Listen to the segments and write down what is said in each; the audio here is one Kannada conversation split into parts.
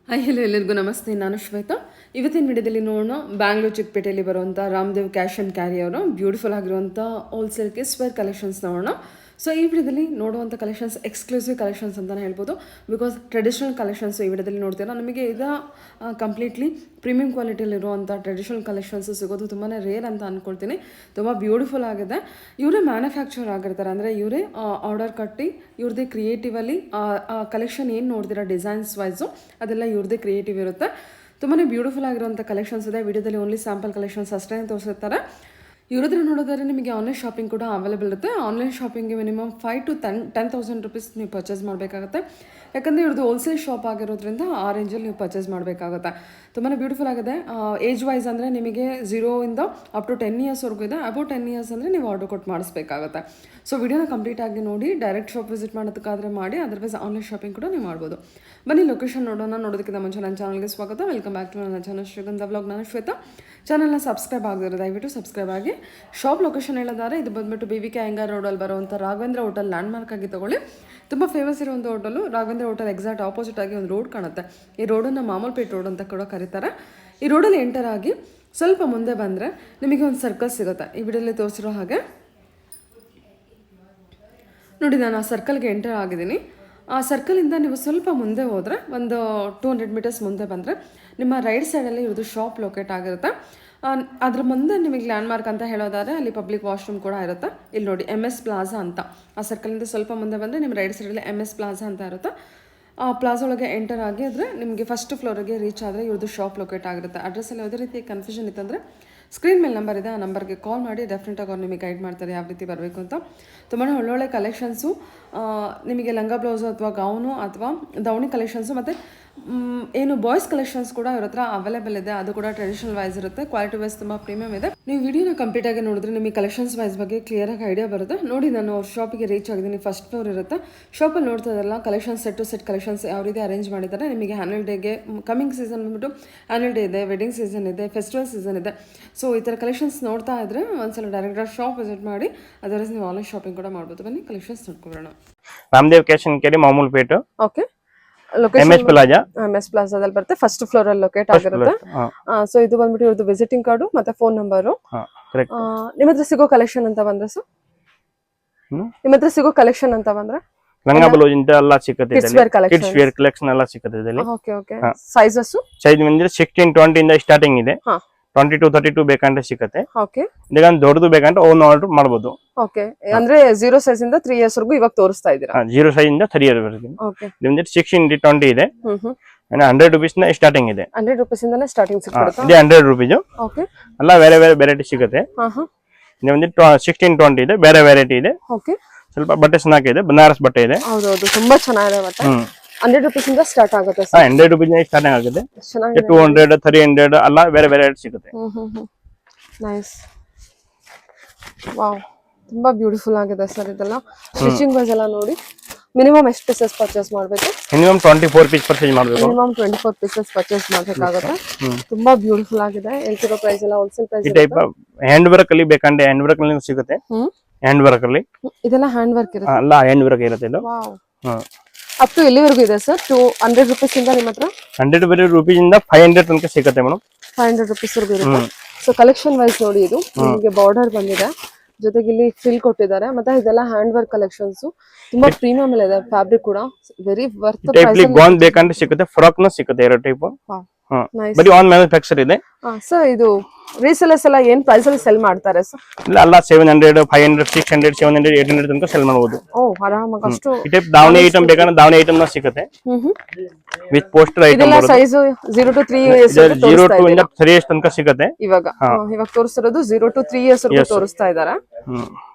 ಹಾಯ್ ಹಲೋ ಎಲ್ಲರಿಗೂ ನಮಸ್ತೆ. ನಾನು ಶ್ವೇತಾ. ಇವತ್ತಿನ ವಿಡಿಯೋದಲ್ಲಿ ನೋಡೋಣ ಬ್ಯಾಂಗ್ಳೂರು ಚಿಕ್ಕಪೇಟೆಯಲ್ಲಿ ಬರುವಂಥ ರಾಮದೇವ್ ಕ್ಯಾಶ್ ಆ್ಯಂಡ್ ಕ್ಯಾರಿ ಅವರು ಬ್ಯೂಟಿಫುಲ್ ಆಗಿರುವಂಥ ಹೋಲ್ಸೇಲ್ ಕಿಡ್ಸ್ವೇರ್ ಕಲೆಕ್ಷನ್ಸ್ ನೋಡೋಣ. ಸೊ ಈ ವಿಡಿಯೋದಲ್ಲಿ ನೋಡುವಂಥ ಕಲೆಕ್ಷನ್ಸ್ ಎಕ್ಸ್ಕ್ಲೂಸಿವ್ ಕಲೆಕ್ಷನ್ಸ್ ಅಂತಲೇ ಹೇಳ್ಬೋದು. ಬಿಕಾಸ್ ಟ್ರೆಡಿಷನಲ್ ಕಲೆಕ್ಷನ್ಸ್ ಈ ವಿಡಿಯೋದಲ್ಲಿ ನೋಡ್ತೀರಾ. ನಮಗೆ ಇದು ಕಂಪ್ಲೀಟ್ಲಿ ಪ್ರೀಮಿಯಂ ಕ್ವಾಲಿಟಿಯಲ್ಲಿರುವಂಥ ಟ್ರೆಡಿಷನಲ್ ಕಲೆಕ್ಷನ್ಸ್ ಸಿಗೋದು ತುಂಬಾ ರೇರ್ ಅಂತ ಅಂದ್ಕೊಳ್ತೀನಿ. ತುಂಬ ಬ್ಯೂಟಿಫುಲ್ ಆಗಿದೆ. ಇವರೇ ಮ್ಯಾನುಫ್ಯಾಕ್ಚರ್ ಆಗಿರ್ತಾರೆ, ಅಂದರೆ ಇವರೇ ಆರ್ಡರ್ ಕಟ್ಟಿ ಇವ್ರದ್ದೇ ಕ್ರಿಯೇಟಿವಲ್ಲಿ ಕಲೆಕ್ಷನ್ ಏನು ನೋಡ್ತೀರಾ ಡಿಸೈನ್ಸ್ ವೈಸು ಅದೆಲ್ಲ ಇವ್ರದ್ದೇ ಕ್ರಿಯೇಟಿವ್ ಇರುತ್ತೆ. ತುಂಬಾ ಬ್ಯೂಟಿಫುಲ್ ಆಗಿರುವಂಥ ಕಲೆಕ್ಷನ್ಸ್ ಇದೆ. ವಿಡಿಯೋದಲ್ಲಿ ಓನ್ಲಿ ಸ್ಯಾಂಪಲ್ ಕಲೆಕ್ಷನ್ಸ್ ಅಷ್ಟೇ ತೋರಿಸಿರ್ತಾರೆ. ಇವ್ರದ್ರ ನೋಡೋದಾದ್ರೆ ನಿಮಗೆ ಆನ್ಲೈನ್ ಶಾಪಿಂಗ್ ಕೂಡ ಅವೈಲೇಬಲ್ ಇರುತ್ತೆ. ಆನ್ಲೈನ್ ಶಾಪಿಂಗ್ಗೆ ಮಿನಿಮಮ್ 5 to 10,000 ರುಪೀಸ್ ನೀವು ಪರ್ಚೇಸ್ ಮಾಡಬೇಕಾಗುತ್ತೆ. ಯಾಕಂದರೆ ಇವ್ರದ್ದು ಹೋಲ್ಸೇಲ್ ಶಾಪ್ ಆಗಿರೋದ್ರಿಂದ ಆ ರೇಂಜಲ್ಲಿ ನೀವು ಪರ್ಚೇಸ್ ಮಾಡಬೇಕಾಗುತ್ತೆ. ತುಂಬಾ ಬ್ಯೂಟಿಫುಲ್ ಆಗಿದೆ. ಏಜ್ ವೈಸ್ ಅಂದರೆ ನಿಮಗೆ 0 ಇಂದ ಅಪ್ ಟು 10 ಇಯರ್ಸ್ವರೆಗೂ ಇದೆ. ಅಬೌಟ್ 10 ಇಯರ್ಸ್ ಅಂದರೆ ನೀವು ಆರ್ಡರ್ ಕೊಟ್ಟು ಮಾಡಿಸ್ಬೇಕಾಗುತ್ತೆ. ಸೊ ವಿಡಿಯೋನ ಕಂಪ್ಲೀಟ್ ಆಗಿ ನೋಡಿ. ಡೈರೆಕ್ಟ್ ಶಾಪ್ ವಿಸಿಟ್ ಮಾಡೋದಕ್ಕಾದರೆ ಮಾಡಿ, ಅದರ್ವೈಸ್ ಆನ್ಲೈನ್ ಶಾಪಿಂಗ್ ಕೂಡ ನೀವು ಮಾಡ್ಬೋದು. ಬನ್ನಿ ಲೊಕೇಶನ್ ನೋಡೋಣ. ನೋಡೋದಕ್ಕಿಂತ ಮುಂಚೆ ನನ್ನ ಚಾನಲ್ಗೆ ಸ್ವಾಗತ. ವೆಲ್ಕಮ್ ಬ್ಯಾಕ್ ಟು ನನ್ನ ಚಾನಲ್ ಶ್ರೀಗಂಧ ವ್ಲಾಗ್. ನಾನು ಶ್ವೇತಾ. ಚಾನಲ್ನ ಸಬ್ಸ್ಕ್ರೈಬ್ ಆಗಿರೋ ದಯವಿಟ್ಟು ಸಬ್ಸ್ಕ್ರೈಬ್ ಆಗಿ. ಶಾಪ್ ಲೊಕೇಶನ್ ಹೇಳಿದ್ದಾರೆ, ಇದು ಬಂದುಬಿಟ್ಟು BVK ಅಯ್ಯಂಗಾರ್ ರೋಡಲ್ಲಿ ಬರುವಂಥ ರಾಘವೇಂದ್ರ ಹೋಟೆಲ್ ಲ್ಯಾಂಡ್ಮಾರ್ಕ್ ಆಗಿ ತೊಗೊಳ್ಳಿ. ತುಂಬ ಫೇಮಸ್ ಇರುವಂಥ hotel. Raghavendra hotel exact opposite ಆಗಿ ಒಂದು ರೋಡ್ ಕಾಣುತ್ತೆ. ಈ ರೋಡನ್ನು ಮಾಮೂಲ್ಪೇಟ್ ರೋಡ್ ಅಂತ ಕೂಡ ಕರೀತಾರೆ. ಈ ರೋಡಲ್ಲಿ ಎಂಟರ್ ಆಗಿ ಸ್ವಲ್ಪ ಮುಂದೆ ಬಂದರೆ ನಿಮಗೆ ಒಂದು ಸರ್ಕಲ್ ಸಿಗುತ್ತೆ. ಈ ವಿಡಿಯೋಲಿ ತೋರಿಸಿರೋ ಹಾಗೆ ನೋಡಿ, ನಾನು ಆ ಸರ್ಕಲ್ಗೆ ಎಂಟರ್ ಆಗಿದ್ದೀನಿ. ಆ ಸರ್ಕಲಿಂದ ನೀವು ಸ್ವಲ್ಪ ಮುಂದೆ ಹೋದರೆ ಒಂದು 200 ಮೀಟರ್ಸ್ ಮುಂದೆ ಬಂದರೆ ನಿಮ್ಮ ರೈಟ್ ಸೈಡಲ್ಲಿ ಇರೋದು ಶಾಪ್ ಲೊಕೇಟ್ ಆಗಿರುತ್ತೆ. ಅದ್ರ ಮುಂದೆ ನಿಮಗೆ ಲ್ಯಾಂಡ್ಮಾರ್ಕ್ ಅಂತ ಹೇಳೋದಾದರೆ ಅಲ್ಲಿ ಪಬ್ಲಿಕ್ ವಾಶ್ರೂಮ್ ಕೂಡ ಇರುತ್ತೆ. ಇಲ್ಲಿ ನೋಡಿ MS ಪ್ಲಾಜಾ ಅಂತ. ಆ ಸರ್ಕಲಿಂದ ಸ್ವಲ್ಪ ಮುಂದೆ ಬಂದರೆ ನಿಮ್ಮ ರೈಟ್ ಸೈಡಲ್ಲಿ MS ಪ್ಲಾಜಾ ಅಂತ ಇರುತ್ತೆ. ಆ ಪ್ಲಾಜಾ ಒಳಗೆ ಎಂಟರ್ ಆಗಿ ಆದರೆ ನಿಮಗೆ ಫಸ್ಟ್ ಫ್ಲೋರಿಗೆ ರೀಚ್ ಆದರೆ ಇವ್ರದ್ದು ಶಾಪ್ ಲೊಕೇಟ್ ಆಗಿರುತ್ತೆ. ಅಡ್ರೆಸ್ಸಲ್ಲಿ ಯಾವುದೇ ರೀತಿ ಕನ್ಫ್ಯೂಷನ್ ಇತ್ತಂದರೆ ಸ್ಕ್ರೀನ್ ಮೇಲೆ ನಂಬರ್ ಇದೆ, ಆ ನಂಬರ್ಗೆ ಕಾಲ್ ಮಾಡಿ. ಡೆಫಿನೆಟಾಗಿ ಅವ್ರು ನಿಮಗೆ ಗೈಡ್ ಮಾಡ್ತಾರೆ ಯಾವ ರೀತಿ ಬರಬೇಕು ಅಂತ. ತುಂಬಾ ಒಳ್ಳೊಳ್ಳೆ ಕಲೆಕ್ಷನ್ಸು, ನಿಮಗೆ ಲಂಗ ಬ್ಲೌಸು ಅಥವಾ ಗೌನು ಅಥವಾ ದಾವಣಿ ಕಲೆಕ್ಷನ್ಸು ಮತ್ತು ಏನು ಬಾಯ್ಸ್ ಕಲೆಕ್ಷನ್ಸ್ ಕೂಡ ಇವ್ರ ಹತ್ರ ಅವೈಲೇಬಲ್ ಇದೆ. ಅದು ಕೂಡ ಟ್ರೆಡಿಷನಲ್ ವೈಸ್ ಇರುತ್ತೆ. ಕ್ವಾಲಿಟಿ ವೈಸ್ ತುಂಬ ಪ್ರೀಮಿಯಮ್ ಇದೆ. ನೀವು ವಿಡಿಯೋನ ಕಂಪ್ಲೀಟಾಗಿ ನೋಡಿದ್ರೆ ನಿಮಗೆ ಕಲೆಕ್ಷನ್ಸ್ ವೈಸ್ ಬಗ್ಗೆ ಕ್ಲಿಯರಾಗಿ ಐಡಿಯಾ ಬರುತ್ತೆ. ನೋಡಿ, ನಾನು ಅವ್ರ ಶಾಪಿಗೆ ರೀಚ್ ಆಗಿದ್ದೀನಿ. ಫಸ್ಟ್ ಫ್ಲೋರ್ ಇರುತ್ತೆ. ಶಾಪಲ್ಲಿ ನೋಡ್ತಾ ಇದ್ದಲ್ಲ collections, set to set collections ಯಾವ ರೀತಿ ಅರೇಂಜ್ ಮಾಡಿದ್ದಾರೆ. ನಿಮಗೆ ಆ್ಯನ್ಯಲ್ ಡೇಗೆ ಕಮಿಂಗ್ ಸೀಸನ್ ಬಂದ್ಬಿಟ್ಟು ಆ್ಯನ್ಯಲ್ ಡೇ ಇದೆ, ವೆಡ್ಡಿಂಗ್ ಸೀಸನ್ ಇದೆ, ಫೆಸ್ಟಿವಲ್ ಸೀಸನ್ ಇದೆ. ಸೊ ಈ ಥರ ಕಲೆಕ್ಷನ್ಸ್ ನೋಡ್ತಾ ಇದ್ರೆ ಒಂದ್ಸಲ ಡೈರೆಕ್ಟಾಗಿ ಶಾಪ್ ವಿಸಿಟ್ ಮಾಡಿ, ಅದರ್ವೈಸ್ ನೀವು ಆನ್ಲೈನ್ ಶಾಪಿಂಗ್ ಕೂಡ ಮಾಡ್ಬೋದು. ಬನ್ನಿ ಕಲೆಕ್ಷನ್ಸ್ ನೋಡ್ಕೊಳ್ಳೋಣ. Ramdev cash and carry Mamulpet. Okay, location MS ಪ್ಲಾಜಾದಲ್ಲಿ ಬರುತ್ತೆ. ಫಸ್ಟ್ ಫ್ಲೋರ್ ಅಲ್ಲಿ ಲೊಕೇಟ್ ಆಗಿರುತ್ತೆ. ಸೊ ಇದು ಬಂದ್ಬಿಟ್ಟು ಇವ್ರದ್ದು ವಿಸಿಟಿಂಗ್ ಕಾರ್ಡು ಮತ್ತೆ ಫೋನ್ ನಂಬರು. ನಿಮ್ಮ ಹತ್ರ ಸಿಗೋ ಕಲೆಕ್ಷನ್ ಅಂತ ಬಂದ್ರೆ ಸರ್, ನಿಮ್ಮ ಹತ್ರ ಸಿಗೋ ಕಲೆಕ್ಷನ್ ಅಂತ ಬಂದ್ರೆ ಲಂಗ ಬ್ಲೌಸ್ ಇಂದ ಎಲ್ಲ ಸಿಗುತ್ತೆ. ಕಿಡ್ಸ್ ವೇರ್ ಕಲೆಕ್ಷನ್ ಎಲ್ಲ ಸಿಗುತ್ತೆ ಇದರಲ್ಲಿ. Okay okay. ಸೈಜಸ್ ಬಂದ್ರೆ 16-20 ಇಂದ ಸ್ಟಾರ್ಟಿಂಗ್ ಇದೆ. 22-32 ಬೇಕಂದ್ರೆ ಸಿಗುತ್ತೆ. ಓಕೆ, ಈಗ ದೊಡ್ಡದು ಬೇಕಂದ್ರೆ ಓನ್ ಆರ್ಡರ್ ಮಾಡಬಹುದು. ಓಕೆ, ಅಂದ್ರೆ 0 ಸೈಜ್ ಇಂದ 3 ಇಯರ್ಸ್ ವರೆಗೂ ಇವಾಗ ತೋರಿಸ್ತಾ ಇದ್ದೀರಾ. 0 ಸೈಜ್ ಇಂದ 3 ಇಯರ್ ವರೆಗೆ. ಓಕೆ, ನಿಮಗೆ 16-20 ಇದೆ. 100 rupees ನ ಸ್ಟಾರ್ಟಿಂಗ್ ಇದೆ. 100 rupees ಇಂದನೇ ಸ್ಟಾರ್ಟಿಂಗ್ ಸಿಗುತ್ತೆ. ಇದೆ 100 rupees. ಓಕೆ, ಎಲ್ಲ ಬೇರೆ ಬೇರೆ ವೆರೈಟಿ ಸಿಗುತ್ತೆ. ನಿಮಗೆ 16-20 ಇದೆ, ಬೇರೆ ವೆರೈಟಿ ಇದೆ. ಓಕೆ, ಸ್ವಲ್ಪ ಬಟ್ಟೆ ಚೆನ್ನಾಗಿದೆ, ಬನಾರಸ್ ಬಟ್ಟೆ ಇದೆ. ಹೌದೌದು, ತುಂಬಾ ಚೆನ್ನಾಗಿದೆ ಬಟ್ಟೆ. 100 rupees ಇಂದ ಸ್ಟಾರ್ಟ್ ಆಗುತ್ತೆ ಸರ್. 100 rupees ಸ್ಟಾರ್ಟಿಂಗ್ ಆಗುತ್ತೆ. 200, 300 ಎಲ್ಲ ಬೇರೆ ಬೇರೆ ಸಿಗುತ್ತೆ. ನೈಸ್, ವಾವ್, ತುಂಬಾ ಬ್ಯೂಟಿಫುಲ್ ಆಗಿದೆ ಸರ್. ಇದೆಲ್ಲ ಸ್ಟಿಚಿಂಗ್ ವೈಸ್ ಎಲ್ಲ ನೋಡಿ. ಮಿನಿಮಮ್ ಎಷ್ಟು ಪೀಸಸ್ ಪರ್ಚೇಸ್ ಮಾಡಬೇಕು? ಮಿನಿಮಮ್ 24 ಪೀಸ್ ಪರ್ಚೇಸ್ ಮಾಡಬೇಕು. ಮಿನಿಮಮ್ 24 ಪೀಸಸ್ ಪರ್ಚೇಸ್ ಮಾಡಬೇಕಾಗುತ್ತೆ. ತುಂಬಾ ಬ್ಯೂಟಿಫುಲ್ ಆಗಿದೆ. ಹೇಳ್ತಿರೋ ಪ್ರೈಸ್ ಎಲ್ಲ ಹೋಲ್ಸೇಲ್ ಪ್ರೈಸ್. ಈ ಟೈಪ್ ಹ್ಯಾಂಡ್ ವರ್ಕ್ ಅಲ್ಲಿ ಬೇಕಂದ್ರೆ ಹ್ಯಾಂಡ್ ವರ್ಕ್ ಅಲ್ಲಿ ಸಿಗುತ್ತೆ. ಹ್ಯಾಂಡ್ ವರ್ಕ್ ಅಲ್ಲಿ ಇದೆಲ್ಲ ಹ್ಯಾಂಡ್ ವರ್ಕ್ ಇರುತ್ತೆ. ಅಲ್ಲ, ಹ್ಯಾಂಡ್ ವರ್ಕ್ ಇರುತ್ತೆ ಇದು. ವಾವ್, ಅಪ್ ಟು ಎಲ್ಲಿವರೆಗೂ ಇದೆ ಸರ್? 200 rupees ಇಂದ ನಿಮ್ಮ ಹತ್ರ 100 rupees ಇಂದ 500 ತನಕ ಸಿಗುತ್ತೆ ಮೇಡಮ್. 500 rupees ವರೆಗೂ ಇರುತ್ತೆ. ಸೊ ಕಲೆಕ್ಷನ್ ವೈಸ್ ನೋಡಿ, ಇದು ನಿಮಗೆ ಬಾರ್ಡರ್ ಬಂದಿದೆ, ಜೊತೆಗೆ ಇಲ್ಲಿ ಫ್ರಿಲ್ ಕೊಟ್ಟಿದ್ದಾರೆ. ಮತ್ತೆ ಇದೆಲ್ಲ ಹ್ಯಾಂಡ್ ವರ್ಕ್ ಕಲೆಕ್ಷನ್ಸ್. ತುಂಬಾ ಪ್ರೀಮಿಯಂ ಇದೆ. ಫ್ಯಾಬ್ರಿಕ್ ಕೂಡ ವೆರಿ ವರ್ತ್. ಟೈಪ್ ಗೌನ್ ಬೇಕಂದ್ರೆ ಸಿಗುತ್ತೆ, ಫ್ರಾಕ್ ನ ಸಿಗುತ್ತೆ. ಎರಡು ಟೈಪ್ ಬರೀ ಆನ್ ಮ್ಯಾನುಫ್ಯಾಕ್ಚರ್ ಇದೆ. ಸರ್ ಇದು ರೀಸೆಲ್ಲರ್ಸ್ ಎಲ್ಲ ಏನ್ ಪ್ರೈಸ್ ಅಲ್ಲಿ ಸೆಲ್ ಮಾಡ್ತಾರೆ ಸರ್? ಇಲ್ಲ, ಅಲ್ಲ 700, 500, 600, 700, 800 ತನಕ ಸೆಲ್ ಮಾಡಬಹುದು. ಓ, ಆರಾಮಾಗಿ ಅಷ್ಟು. ಈ ಟೈಪ್ ದಾವಣಿ ಐಟಮ್ ಬೇಕಂದ್ರೆ ದಾವಣಿ ಐಟಮ್ ನ ಸಿಗುತ್ತೆ ವಿತ್ ಪೋಸ್ಟರ್ ಐಟಮ್. ಇದೆಲ್ಲ size 0 to 3 years 0 to 3 years ತನಕ ಸಿಗುತ್ತೆ. ಇವಾಗ ತೋರಿಸ್ತಿರೋದು 0 to 3 years ವರೆಗೂ ತೋರಿಸ್ತಾ ಇದ್ದಾರೆ.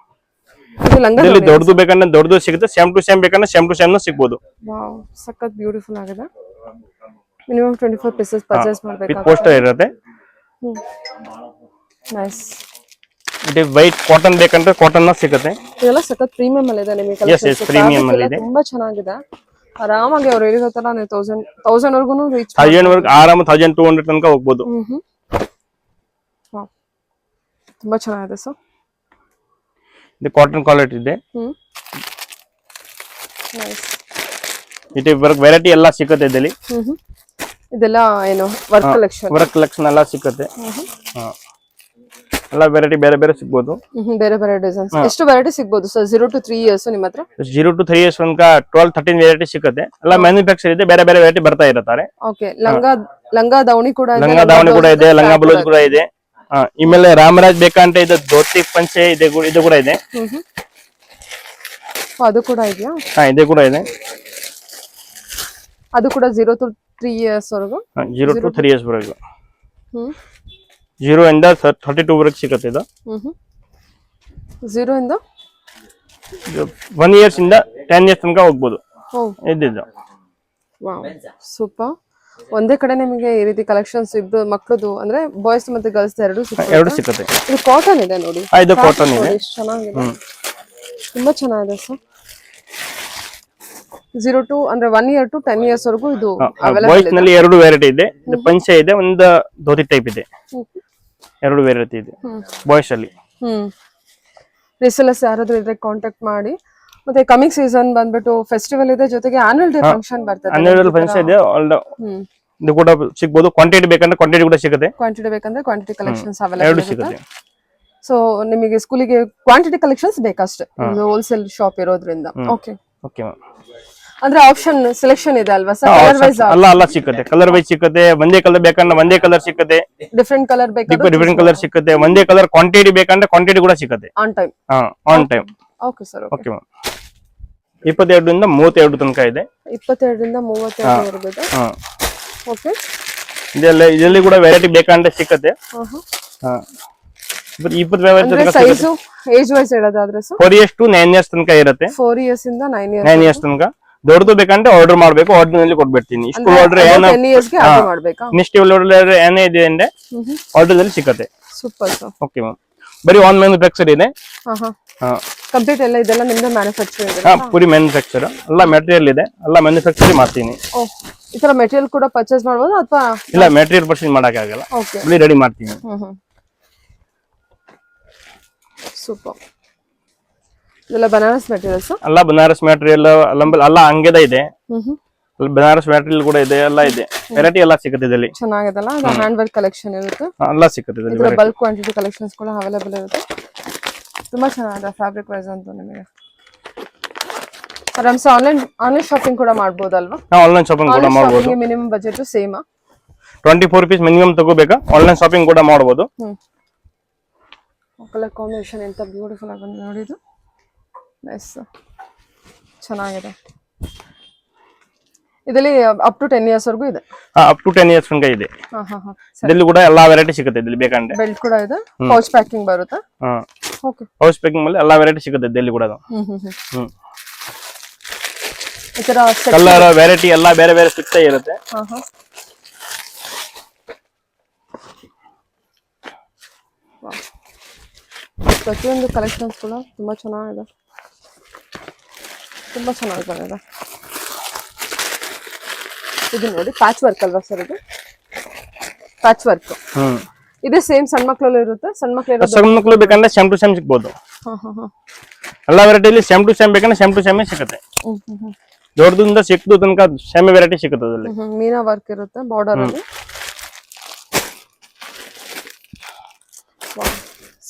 ಇದರಲ್ಲಿ ದೊಡ್ಡದು ಬೇಕಂದ್ರೆ ದೊಡ್ಡದು ಸಿಗುತ್ತೆ, ಸೇಮ್ ಟು ಸೇಮ್ ಬೇಕಂದ್ರೆ ಸೇಮ್ ಟು ಸೇಮ್ ನ ಸಿಗಬಹುದು. ವಾವ್, ಸಖತ್ ಬ್ಯೂಟಿಫುಲ್ ಆಗಿದೆ. ಮಿನಿಮಮ್ 24 ಪೀಸಸ್ ಪರ್ಚೇಸ್ ಮಾಡಬೇಕು. ವಿತ್ ಪೋಸ್ಟರ್ ಇರುತ್ತೆ. ನೈಸ್. ಇದು ವೈಟ್ ಕಾಟನ್ ಬೇಕಂದ್ರೆ ಕಾಟನ್ ನ ಸಿಗುತ್ತೆ. ಇದೆಲ್ಲ ಸಖತ್ ಪ್ರೀಮಿಯಂ ಅಲ್ಲಿ ಇದೆ. ನಿಮಗೆ ಕಲೆಕ್ಷನ್ಸ್ ಪ್ರೀಮಿಯಂ ಅಲ್ಲಿ ಇದೆ. ತುಂಬಾ ಚೆನ್ನಾಗಿದೆ. ಆರಾಮಾಗಿ ಅವ್ರು ಹೇಳಿರೋ ತರ ನೀವು 1000 ವರೆಗೂ ರೀಚ್ 1000 ವರೆಗೂ ಆರಾಮ 1200 ತನಕ ಹೋಗಬಹುದು. ತುಂಬಾ ಚೆನ್ನಾಗಿದೆ ಸರ್. ಇದು ಕಾಟನ್ ಕ್ವಾಲಿಟಿ ಇದೆ. ನೈಸ್. ಇದು ವೆರೈಟಿ ಎಲ್ಲ ಸಿಗುತ್ತೆ ಇದರಲ್ಲಿ. ಇದೆಲ್ಲ ಏನು ವರ್ಕ್ ಕಲೆಕ್ಷನ್? ವರ್ಕ್ ಕಲೆಕ್ಷನ್ ಎಲ್ಲ ಸಿಕ್ಕತ್ತೆ. ಹಾ ಎಲ್ಲ ವೆರೈಟಿ ಬೇರೆ ಬೇರೆ ಸಿಗ್ಬೋದು. ಬೇರೆ ಬೇರೆ ಡಿಸೈನ್ಸ್. ಎಷ್ಟು ವೆರೈಟಿ ಸಿಗ್ಬೋದು ಸರ್ 0 to 3 years ನಿಮ್ಮ ಹತ್ರ? 0 to 3 years ತನಕ 12-13 ವೆರೈಟಿ ಸಿಕ್ಕತ್ತೆ. ಎಲ್ಲ ಮ್ಯಾನುಫ್ಯಾಕ್ಚರ್ ಇದೆ, ಬೇರೆ ಬೇರೆ ವೆರೈಟಿ ಬರ್ತಾ ಇರ್ತಾರೆ. ಓಕೆ. ಲಂಗ ದಾವಣಿ ಕೂಡ ಇದೆ, ಲಂಗ ದಾವಣಿ ಕೂಡ ಇದೆ, ಲಂಗ ಬ್ಲೌಸ್ ಕೂಡ ಇದೆ. ಇಮೇಲೆ ರಾಮರಾಜ್ ಬೇಕಂತ ಇದು ಧೋತಿ ಪಂಚೆ ಇದೆ, ಇದು ಕೂಡ ಇದೆ. ಅದು ಕೂಡ ಇದೆಯಾ? ಇದು ಕೂಡ ಇದೆ. ಅದು ಕೂಡ 0 to 3 years ವರೆಗೂ. 0 to 3 years ವರೆಗೂ. 0 ಇಂದ 32 ವರೆಗೂ ಸಿಗುತ್ತೆ ಇದು. 0 ಇಂದ 1 years ಇಂದ 10 years ತನಕ ಹೋಗ್ಬೋದು. ಇದ್ದಿದ್ದು. Wow, super. ಒಂದೇ ಕಡೆ ನಿಮಗೆ ಈ ರೀತಿ ಕಲೆಕ್ಷನ್ಸ್ ಇಬ್ರು ಮಕ್ಕಳದು ಅಂದ್ರೆ ಬಾಯ್ಸ್ ಮತ್ತೆ ಗರ್ಲ್ಸ್ ಎರಡು ಸಿಗುತ್ತೆ. ಇದು ಕಾಟನ್ ಇದೆ ನೋಡಿ. ಇದು ಕಾಟನ್ ಇದೆ. ಎಷ್ಟು ಚೆನ್ನಾಗಿದೆ, ತುಂಬಾ ಚೆನ್ನಾಗಿದೆ ಸರ್. 0 to ಅಂದ್ರೆ 1 year to 10 years ವರೆಗೂ ಇದು ಬಾಯ್ಸ್ ನಲ್ಲಿ ಎರಡು ವೆರೈಟಿ ಇದೆ. ಇದು ಪಂಚೆ ಇದೆ, ಒಂದು ಧೋತಿ ಟೈಪ್ ಇದೆ. ಎರಡು ವೆರೈಟಿ ಇದೆ ಬಾಯ್ಸ್ ಅಲ್ಲಿ. ರಿಸೆಲ್ಲರ್ಸ್ ಯಾರಾದ್ರೂ ಇದ್ರೆ ಕಾಂಟ್ಯಾಕ್ಟ್ ಮಾಡಿ. ಮತ್ತೆ ಕಮಿಂಗ್ ಸೀಸನ್ ಬಂದ್ಬಿಟ್ಟು ಫೆಸ್ಟಿವಲ್ ಇದೆ, ಜೊತೆಗೆ ಆನ್ಯುವಲ್ ಡೇ ಫಂಕ್ಷನ್ ಬರ್ತದೆ. ಆನ್ಯುವಲ್ ಫಂಕ್ಷನ್ ಇದೆ, ಇದು ಕೂಡ ಸಿಗ್ಬೋದು. ಕ್ವಾಂಟಿಟಿ ಬೇಕಂದ್ರೆ ಕ್ವಾಂಟಿಟಿ ಕೂಡ ಸಿಗುತ್ತೆ. ಕ್ವಾಂಟಿಟಿ ಬೇಕಂದ್ರೆ ಕ್ವಾಂಟಿಟಿ ಕಲೆಕ್ಷನ್ಸ್ ಅವೈಲೇಬಲ್ ಸಿಗುತ್ತೆ. ಸೊ ನಿಮಗೆ ಸ್ಕೂಲಿಗೆ ಕ್ವಾಂಟಿಟಿ ಕಲೆಕ್ಷನ್ಸ್ ಬೇಕಷ್ಟೇ, ಹೋಲ್ಸೇಲ್ ಶಾಪ್ ಇರೋದ್ರಿಂದ. Okay okay ma'am. ಅಂದ್ರೆ ಆಪ್ಷನ್ ಸೆಲೆಕ್ಷನ್ ಇದೆ ಅಲ್ವಾ ಸರ್? ಕಲರ್ ವೈಸ್ ಅಲ್ಲ ಸಿಗುತ್ತೆ, ಕಲರ್ ವೈಸ್ ಸಿಗುತ್ತೆ. ಒಂದೇ ಕಲರ್ ಬೇಕಂದ್ರೆ ಒಂದೇ ಕಲರ್ ಸಿಗುತ್ತೆ, ಡಿಫರೆಂಟ್ ಕಲರ್ ಬೇಕಾದ್ರೆ ಡಿಫರೆಂಟ್ ಕಲರ್ ಸಿಗುತ್ತೆ. ಒಂದೇ ಕಲರ್ ಕ್ವಾಂಟಿಟಿ ಬೇಕಂದ್ರೆ ಕ್ವಾಂಟಿಟಿ ಕೂಡ ಸಿಗುತ್ತೆ on time. On time. Okay sir. Okay ma'am. 22 ಇಂದ 32 ತನಕ ಇದೆ. 22 ರಿಂದ 32 ವರೆಗೂ ಇದೆ. ಓಕೆ. ಇದರಲ್ಲಿ ಕೂಡ ವೆರೈಟಿ ಬೇಕಂದ್ರೆ ಸಿಗುತ್ತೆ. 20 ಸೈಜ್ ಏಜ್ ವೈಸ್ ಹೇಳೋದಾದ್ರೆ ಸರ್ 4 years to 9 years ತನಕ ಇರುತ್ತೆ. 4 years ಇಂದ 9 years ತನಕ. ದೊಡ್ಡದು ಬೇಕಂದ್ರೆ ಆರ್ಡರ್ ಮಾಡ್ಬೇಕು, ಆರ್ಡರ್ ನಲ್ಲಿ ಕೊಟ್ಬಿಡ್ತೀನಿ. ಇಷ್ಟು ಆರ್ಡರ್ 10 years ಗೆ ಆರ್ಡರ್ ಮಾಡಬೇಕಾ? ನೆಕ್ಸ್ಟ್ ಆರ್ಡರ್ ಏನೇ ಇದೆ ಅಂದ್ರೆ ಆರ್ಡರ್ ಅಲ್ಲಿ ಸಿಗುತ್ತೆ. Super sir. Okay ma'am. ಬರೀ ಆನ್ ಮ್ಯಾನುಫ್ಯಾಕ್ಚರ್ ಇದೆ. ಕಂಪ್ಲೀಟ್ ಎಲ್ಲ ಇದೆಲ್ಲ ನಿಮ್ದು ಮ್ಯಾನುಫ್ಯಾಕ್ಚರ್ ಇದೆ? ಪೂರಿ ಮ್ಯಾನುಫ್ಯಾಕ್ಚರ್, ಎಲ್ಲ ಮೆಟೀರಿಯಲ್ ಇದೆ, ಎಲ್ಲ ಮ್ಯಾನುಫ್ಯಾಕ್ಚರ್ ಮಾಡ್ತೀನಿ. ಈ ತರ ಮೆಟೀರಿಯಲ್ ಕೂಡ ಪರ್ಚೇಸ್ ಮಾಡಬಹುದು ಅಥವಾ ಇಲ್ಲ? ಮೆಟೀರಿಯಲ್ ಪರ್ಚೇಸ್ ಮಾಡಕ್ಕೆ ಆಗಲ್ಲ, ಬರೀ ರೆಡಿ ಮಾಡ್ತೀನಿ. ಸೂಪರ್. ಇದೆಲ್ಲ ಬನಾರಸ್ ಮೆಟೀರಿಯಲ್ಸ್? ಎಲ್ಲ ಬನಾರಸ್ ಮೆಟೀರಿಯಲ್ ಎಲ್ಲ ಹಂಗೆದ ಇದೆ. ಬನಾರಸ್ ಮೆಟೀರಿಯಲ್ ಕೂಡ ಇದೆ, ಎಲ್ಲ ಇದೆ. ವೆರೈಟಿ ಎಲ್ಲ ಸಿಗುತ್ತೆ ಇದರಲ್ಲಿ. ಚೆನ್ನಾಗಿದೆಲ್ಲ, ಹ್ಯಾಂಡ್ ವರ್ಕ್ ಕಲೆಕ್ಷನ್ ಇರುತ್ತೆ, ಎಲ್ಲ ಸಿಗುತ್ತೆ ಇದರಲ್ಲಿ. ಬಲ್ಕ್ ಕ್ವಾಂಟಿಟಿ ಕಲೆಕ್ಷನ್ಸ್ ಕೂಡ ಅವೈಲೇಬಲ್ ಇರುತ್ತೆ. ತುಂಬಾ ಚೆನ್ನಾಗಿದೆ ಫ್ಯಾಬ್ರಿಕ್ ವೈಸ್ ಅಂತೂ. ನಿಮಗೆ ಆರಾಮ್ಸೆ ಆನ್ಲೈನ್ ಶಾಪಿಂಗ್ ಕೂಡ ಮಾಡಬಹುದಲ್ವಾ? ಆನ್ಲೈನ್ ಶಾಪಿಂಗ್ ಕೂಡ ಮಾಡಬಹುದು. Minimum budget same 24 rupees minimum ತಗೋಬೇಕಾ? ಆನ್ಲೈನ್ ಶಾಪಿಂಗ್ ಕೂಡ ಮಾಡಬಹುದು. ಕಲರ್ ಕಾಂಬಿನೇಷನ್ ಎಂತ ಬ್ಯೂಟಿಫುಲ್ ಆಗಿ ಬಂದಿದೆ ನೋಡಿ. ಇದು ನೈಸ್, ಚೆನ್ನಾಗಿದೆ. ಇದರಲ್ಲಿ ಅಪ್ ಟು 10 years ವರೆಗೂ ಇದೆ. ಅಪ್ ಟು 10 years ತನಕ ಇದೆ. ಇದರಲ್ಲಿ ಕೂಡ ಎಲ್ಲಾ ವೆರೈಟಿ ಸಿಗುತ್ತೆ. ಇದರಲ್ಲಿ ಬೇಕಂದ್ರೆ ಬೆಲ್ಟ್ ಕೂಡ ಇದೆ, ಪೌಚ್ ಪ್ಯಾಕಿಂಗ್ ಬರುತ್ತೆ. ಓಕೆ, ಪೌಚ್ ಪ್ಯಾಕಿಂಗ್ ಮೇಲೆ ಎಲ್ಲಾ ವೆರೈಟಿ ಸಿಗುತ್ತೆ ಇದರಲ್ಲಿ ಕೂಡ. ಈ ತರ ಕಲರ್ ವೆರೈಟಿ ಎಲ್ಲ ಬೇರೆ ಬೇರೆ ಸಿಗ್ತಾ ಇರುತ್ತೆ. ಪ್ರತಿಯೊಂದು ಕಲೆಕ್ಷನ್ಸ್ ಕೂಡ ತುಂಬಾ ಚೆನ್ನಾಗಿದೆ, ತುಂಬಾ ಚೆನ್ನಾಗಿ ಬಂದಿದೆ. ಇದು ನೋಡಿ ಪ್ಯಾಚ್ ವರ್ಕ್ ಅಲ್ವಾ ಸರ್? ಇದು ಪ್ಯಾಚ್ ವರ್ಕ್. ಇದೇ ಸೇಮ್ ಸಣ್ಣ ಮಕ್ಕಳಲ್ಲೂ ಇರುತ್ತೆ? ಸಣ್ಣ ಮಕ್ಕಳು ಬೇಕಂದ್ರೆ ಸೇಮ್ ಟು ಸೇಮ್ ಸಿಗ್ಬೋದು. ಎಲ್ಲ ವೆರೈಟಿಲಿ ಸೇಮ್ ಟು ಸೇಮ್ ಬೇಕಂದ್ರೆ ಸೇಮ್ ಟು ಸೇಮ್ ಸಿಗುತ್ತೆ. ದೊಡ್ಡದಿಂದ ಸಿಕ್ತು ತನಕ ಸೇಮ್ ವೆರೈಟಿ ಸಿಗುತ್ತೆ ಅದರಲ್ಲಿ. ಮೀನಾ ವರ್ಕ್ ಇರುತ್ತೆ ಬಾರ್ಡರ್ ಅಲ್ಲಿ.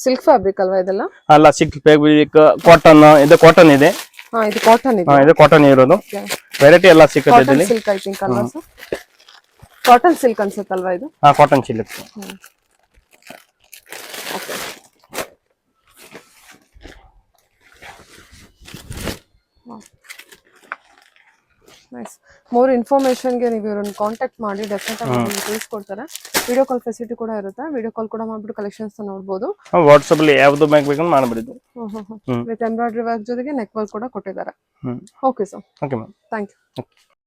ಸಿಲ್ಕ್ ಫ್ಯಾಬ್ರಿಕ್ ಅಲ್ವಾ ಇದೆಲ್ಲ? ಅಲ್ಲ, ಸಿಲ್ಕ್ ಫ್ಯಾಬ್ರಿಕ್, ಕಾಟನ್. ಇದು ಕಾಟನ್ ಇದೆ. ಇದು ಕಾಟನ್ ಇದೆ. ಇದು ಕಾಟನ್ ಇರೋದು. ವೆರೈಟಿ ಎಲ್ಲ ಸಿಗುತ್ತೆ ಇದರಲ್ಲಿ. ಸಿಲ್ಕ್ ಐ ಥಿಂಕ್ ಅಲ್ವಾ ಸರ್? ಕಾಟನ್ ಸಿಲ್ಕ್ ಅನ್ಸುತ್ತಲ್ವಾ ಇದು? Cotton silk. Okay. Nice. More ಇನ್ಫಾರ್ಮೇಶನ್ಗೆ ನೀವು ಇವ್ರನ್ನ ಕಾಂಟ್ಯಾಕ್ಟ್ ಮಾಡಿ, ಡೆಫಿನೆಟ್ ಆಗಿ ನಿಮಗೆ ತಿಳಿಸ್ಕೊಡ್ತಾರೆ. ವಿಡಿಯೋ ಕಾಲ್ ಫೆಸಿಲಿಟಿ ಕೂಡ ಇರುತ್ತೆ, ವಿಡಿಯೋ ಕಾಲ್ ಕೂಡ ಮಾಡ್ಬಿಟ್ಟು ಕಲೆಕ್ಷನ್ಸ್ ನೋಡ್ಬೋದು. ವಾಟ್ಸ್ಆಪ್ ಅಲ್ಲಿ ಯಾವ್ದು ಬೇಕಂದ್ರೆ ಮಾಡಬಹುದು. ವಿತ್ ಎಂಬ್ರಾಯ್ಡರಿ ವರ್ಕ್ ಜೊತೆಗೆ ನೆಕ್ ವರ್ಕ್ ಕೂಡ ಕೊಟ್ಟಿದ್ದಾರೆ. Okay sir. Okay ma'am, thank you.